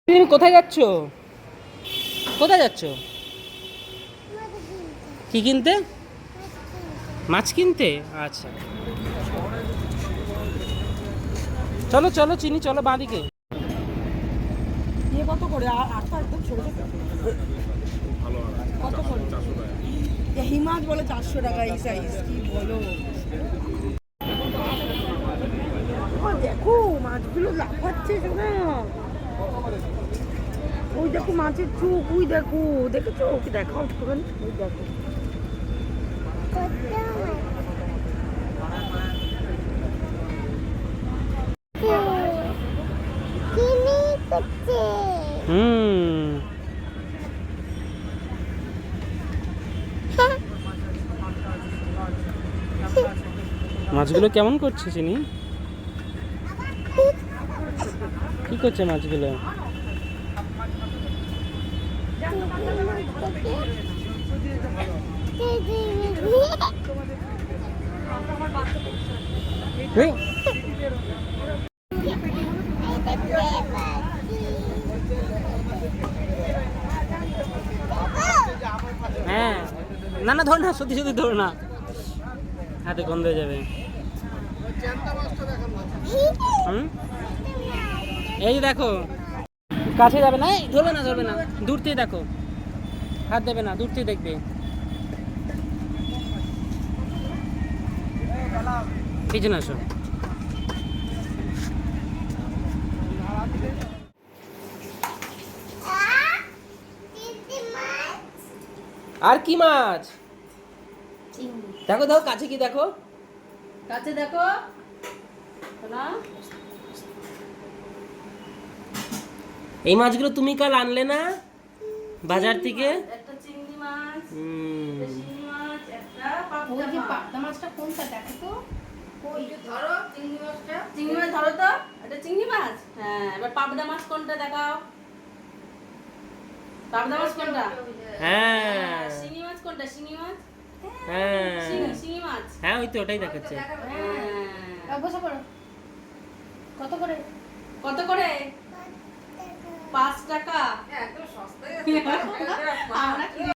তুমি কোথায় যাচ্ছ? কোথায় যাচ্ছ? কি কিনতে? মাছ কিনতে? আচ্ছা, চলো চলো চিনি, চলো বাঁদিকে। কত করে? আটটা একদম ছোট ছোট। কত করে? হিমাজ বলে 400 টাকা এই সাইজ। কি বলো? দেখো মাছগুলো লাফাচ্ছে শোনা। ওই দেখো মাছের চোখ, ওই দেখো, দেখেছো? ওকে দেখাও একটুখানি, ওই দেখো। হুম, মাছগুলো কেমন করছে চিনি? কি করছে মাছগুলো? এই, হ্যাঁ, না না ধর না, সত্যি সত্যি ধর না, হাতে গন্ধ হয়ে যাবে। হুম, এই যে দেখো, কাছে যাবে না, এই ধরবে না, ধরবে না, দূর থেকে দেখো, হাত দেবে না, দূর থেকে দেখবে। পিছনে আসো। আর কি মাছ? দেখো দেখো, কাছে কি দেখো, কাছে দেখো না। এই মাছগুলো তুমি কাল আনলে না বাজার থেকে? একটা চিংড়ি মাছ, হুম, একটা শিঙি মাছ, একটা পাবদা মাছ। পাবদা মাছটা কোনটা দেখো তো? ওই যে ধরো চিংড়ি মাছটা। চিংড়ি মাছ ধরো তো। এটা চিংড়ি মাছ। হ্যাঁ, এবার পাবদা মাছ কোনটা দেখাও। পাবদা মাছ কোনটা? হ্যাঁ শিঙি মাছ কোনটা? শিঙি মাছ। হ্যাঁ শিঙি মাছ। হ্যাঁ, ওই তো ওটাই দেখাচ্ছে। হ্যাঁ, বসে পড়ো। কত করে? কত করে? 5 টাকা। একদম সস্তায় আছে। আমরা